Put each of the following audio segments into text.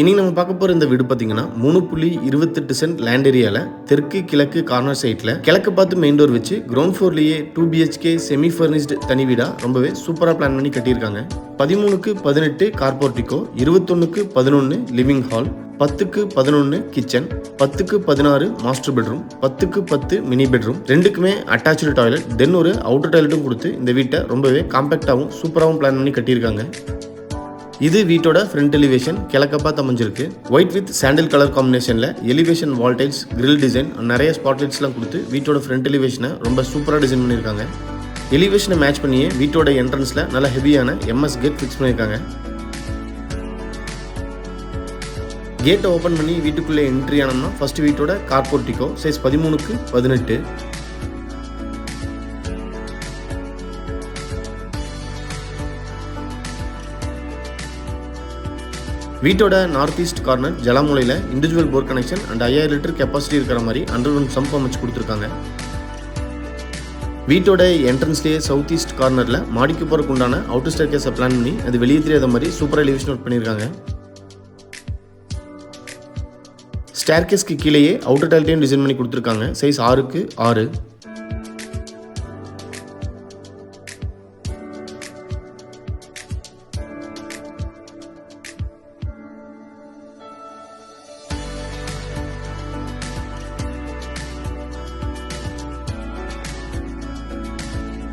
இன்னைக்கு நம்ம பார்க்க போற இந்த வீடு பார்த்தீங்கன்னா 3.28 சென்ட் லேண்ட் ஏரியால தெற்கு கிழக்கு கார்னர் சைட்ல கிழக்கு பார்த்து மெயின் டோர் வச்சு கிரவுண்ட் ஃப்ளோர்லயே 2 BHK செமி ஃபர்னிஷ்டு தனி வீடா ரொம்பவே சூப்பரா பிளான் பண்ணி கட்டியிருக்காங்க. 13க்கு 18 கார் போர்ட்டிகோ, 21க்கு 11 லிவிங் ஹால், 10க்கு 11 கிச்சன், 10க்கு 16 மாஸ்டர் பெட்ரூம், 10க்கு10 மினி பெட்ரூம், ரெண்டுக்குமே அட்டாச்சு டாய்லெட், தென் ஒரு அவுட்டர் டாய்லெட்டும் கொடுத்து இந்த வீட்டை ரொம்பவே காம்பாக்டாகவும் சூப்பராகவும் பிளான் பண்ணி கட்டியிருக்காங்க. இது வீட்டோட ஃப்ரண்ட் எலிவேஷன் கிழக்க பார்த்து அமைஞ்சிருக்கு. ஒயிட் வித் சாண்டில் கலர் காம்பினேஷன்ல elevation wall tiles, grill design, நிறைய ஸ்பாட்லைட்ஸ்லாம் கொடுத்து வீட்டோட ஃப்ரண்ட் எலிவேஷனை ரொம்ப சூப்பராக டிசைன் பண்ணியிருக்காங்க. எலிவேஷனை மேட்ச் பண்ணியே வீட்டோட என்ட்ரன்ஸ்ல நல்ல ஹெவியான MS கேட் ஃபிக்ஸ் பண்ணியிருக்காங்க. கேட்டை ஓப்பன் பண்ணி வீட்டுக்குள்ளே என்ட்ரி ஆனோம்னா ஃபர்ஸ்ட் வீட்டோட கார் போர்ட்டிகோ சைஸ் 13க்கு 18. வீட்டோட நார்த் ஈஸ்ட் கார்னர் ஜலமூலையில் individual bore connection and 5000 litre capacity இருக்கிற மாதிரி அண்டர்கிரவுண்ட் சம்ப் அமைச்சு கொடுத்துருக்காங்க. வீட்டோட என்ட்ரன்ஸ்லேயே சவுத் ஈஸ்ட் கார்னரில் மாடிக்கு போகிறக்கு உண்டான அவுட்டர் ஸ்டேர்கேஸை பிளான் பண்ணி அது வெளியே தெரியாத மாதிரி சூப்பராக எலிவேஷன் ஒர்க் பண்ணியிருக்காங்க. ஸ்டேர்கேஸ்க்கு கீழேயே அவுட்டர் டாய்லெட்டையும் டிசைன் பண்ணி கொடுத்துருக்காங்க சைஸ் 6க்கு 6.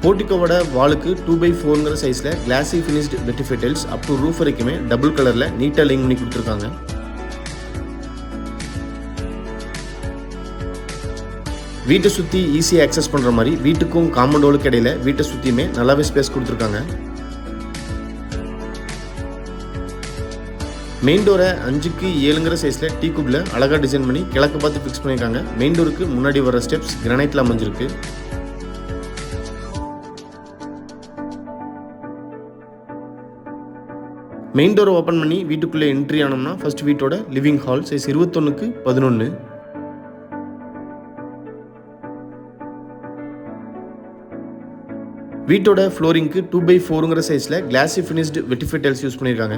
போர்ட்டிகோவோட வாலுக்கு 2x4 சைஸில் classy finished vitrified tiles up to roof வரைக்குமே டபுள் கலரில் நீட்டாக லைன் பண்ணி கொடுத்துருக்காங்க. வீட்டை சுற்றி ஈஸியாக ஆக்சஸ் பண்ணுற மாதிரி வீட்டுக்கும் காம்பவுண்டுக்கு இடையில வீட்டை சுற்றியுமே நல்லாவே ஸ்பேஸ் கொடுத்துருக்காங்க. மெயின் டோரை 5க்கு 7 சைஸில் டீ குப்ல அழகாக டிசைன் பண்ணி கிழக்கு பார்த்து ஃபிக்ஸ் பண்ணியிருக்காங்க. மெயின் டோருக்கு முன்னாடி வர ஸ்டெப்ஸ் கிரானைட்டில் அமைஞ்சிருக்கு. மெயின் டோரை ஓப்பன் பண்ணி வீட்டுக்குள்ளே என்ட்ரி ஆனோம்னா ஃபர்ஸ்ட் வீட்டோட லிவிங் ஹால் சைஸ் 21க்கு 11. வீட்டோட ஃப்ளோரிங்க்கு 2x4 சைஸில் classy finished vitrified tiles use பண்ணியிருக்காங்க.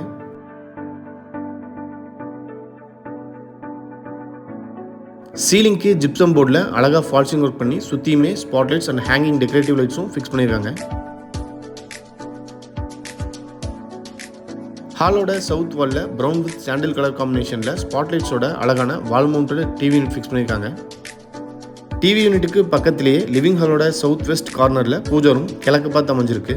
சீலிங்க்கு ஜிப்சம் போர்டில் அழகாக ஃபால்சிங் ஒர்க் பண்ணி சுற்றியுமே ஸ்பாட்லைட்ஸ் அண்ட் ஹேங்கிங் டெக்கரேட்டிவ் லைட்ஸும் ஃபிக்ஸ் பண்ணியிருக்காங்க. ஹாலோட சவுத் வாலில் ப்ரௌன் வித் சாண்டில் கலர் காம்பினேஷனில் ஸ்பாட்லைட்ஸோட அழகான வால் மவுண்டட் டிவி யூனிட் ஃபிக்ஸ் பண்ணியிருக்காங்க. டிவி யூனிட்டுக்கு பக்கத்திலேயே லிவிங் ஹாலோட சவுத் வெஸ்ட் கார்னரில் பூஜா ரூம் கிழக்கு பார்த்து அமைஞ்சிருக்கு.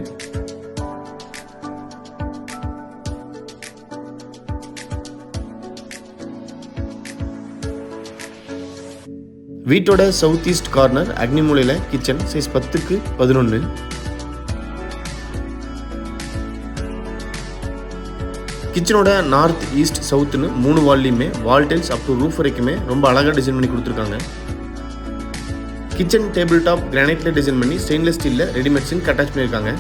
வீட்டோட சவுத் ஈஸ்ட் கார்னர் அக்னிமூலையில் கிச்சன் சைஸ் 10க்கு 11. கிச்சனோட நார்த் ஈஸ்ட் சவுத்துன்னு 3 வால்லையுமே wall tiles up to roof வரைக்குமே ரொம்ப அழகாக டிசைன் பண்ணி கொடுத்துருக்காங்க. கிச்சன் டேபிள் டாப் கிரானைட்டில் டிசைன் பண்ணி ஸ்டெயின்லெஸ் ஸ்டீலில் ரெடிமேட் சிங்க் அட்டாச் பண்ணியிருக்காங்க.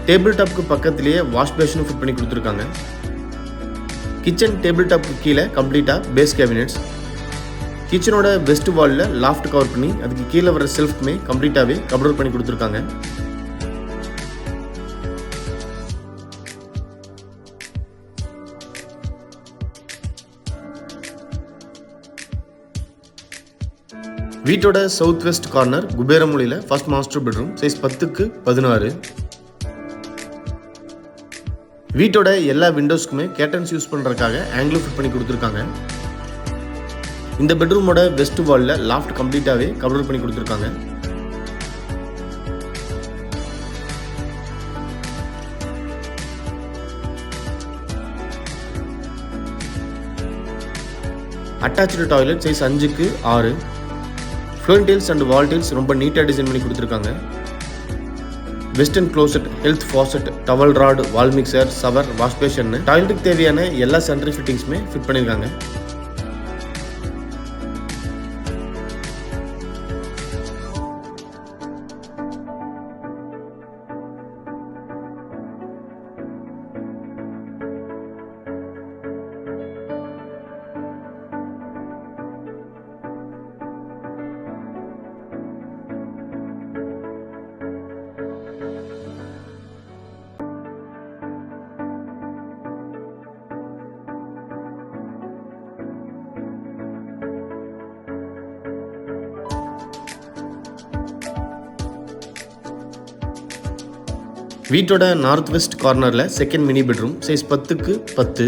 டேபிள் டாப்க்கு பக்கத்திலேயே வாஷ் பேஷனும் ஃபிட் பண்ணி கொடுத்துருக்காங்க. கிச்சன் டேபிள் டாப்க்கு கீழே கம்ப்ளீட்டாக பேஸ் கேபினெட்ஸ். கிச்சனோட வெஸ்ட் வாலில் லாஃப்ட் கவர் பண்ணி அதுக்கு கீழே வர செல்ஃப்க்குமே கம்ப்ளீட்டாகவே கவர் பண்ணி கொடுத்துருக்காங்க. வீட்டோட சவுத் வெஸ்ட் கார்னர் குபேரமூலையில் ஃபர்ஸ்ட் மாஸ்டர் பெட்ரூம் சைஸ் 10க்கு 16. வீட்டோட எல்லா விண்டோஸ்க்குமே கேட்டன்ஸ் யூஸ் பண்ணுறதுக்காக ஆங்கிள் ஃபிட் பண்ணி கொடுத்துருக்காங்க. இந்த பெட்ரூமோட வெஸ்ட் வாலில் லாஃப்ட் கம்ப்ளீட்டாகவே கவர் பண்ணி கொடுத்துருக்காங்க. அட்டாச்சு டாய்லெட் சைஸ் 5க்கு 6. Flooring tiles and wall tiles ரொம்ப நீட்டாக டிசைன் பண்ணி கொடுத்துருக்காங்க. Western closet, health faucet, towel rod, wall mixer, shower, wash basin, டாய்லெட்டுக்கு தேவையான எல்லா சானிட்டரி ஃபிட்டிங்ஸுமே ஃபிட் பண்ணியிருக்காங்க. வீட்டோட நார்த் வெஸ்ட் கார்னரில் செகண்ட் மினி பெட்ரூம் சைஸ் 10க்கு 10.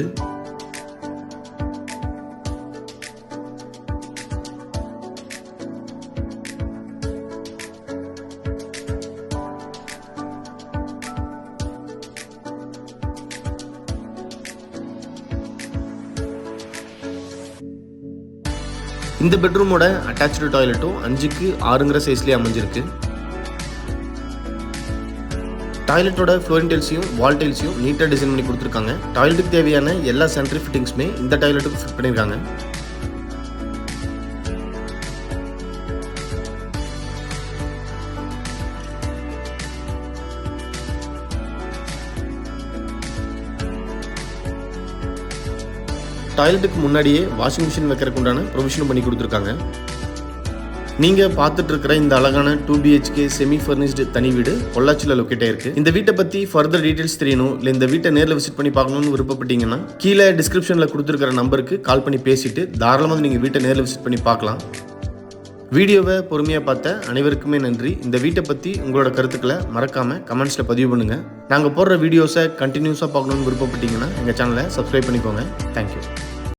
இந்த பெட்ரூமோட அட்டாச்சு டாய்லெட்டும் 5க்கு 6ங்கிற சைஸ்லேயே அமைஞ்சிருக்கு. டாய்லெட்டோட ஃப்ளோரிங் டைல்ஸையும் வால் டைல்ஸையும் நீட்டாக டிசைன் பண்ணி கொடுத்துருக்காங்க. டாய்லெட்டுக்கு தேவையான எல்லா சானிட்டரி ஃபிட்டிங்ஸுமே இந்த டாய்லெட்டுக்கு ஃபிட் பண்ணியிருக்காங்க. டாய்லெட்டுக்கு முன்னாடியே வாஷிங் மிஷின் வைக்கிறதுக்கு உண்டான ப்ரொவிஷனும் பண்ணி கொடுத்துருக்காங்க. நீங்கள் பார்த்துட்டு இருக்கிற இந்த அழகான 2 BHK செமி ஃபர்னிஷ்டு தனி வீடு பொள்ளாச்சியில் லொக்கேட் ஆயிருக்கு. இந்த வீட்டை பற்றி ஃபர்தர் டீட்டெயில்ஸ் தெரியணும், இல்லை இந்த வீட்டை நேரில் விசிட் பண்ணி பார்க்கணும்னு விருப்பப்பட்டீங்கன்னா கீழே டிஸ்கிரிப்ஷனில் கொடுத்துருக்கிற நம்பருக்கு கால் பண்ணி பேசிட்டு தாராளமாக நீங்கள் வீட்டை நேரில் விசிட் பண்ணி பார்க்கலாம். வீடியோவை பொறுமையாக பார்த்த அனைவருக்குமே நன்றி. இந்த வீட்டை பற்றி உங்களோட கருத்துக்களை மறக்காமல் கமெண்ட்ஸில் பதிவு பண்ணுங்கள். நாங்கள் போடுற வீடியோஸை கண்டினியூஸாக பார்க்கணுன்னு விருப்பப்பட்டீங்கன்னா எங்கள் சேனலை சப்ஸ்கிரைப் பண்ணிக்கோங்க. தேங்க்யூ.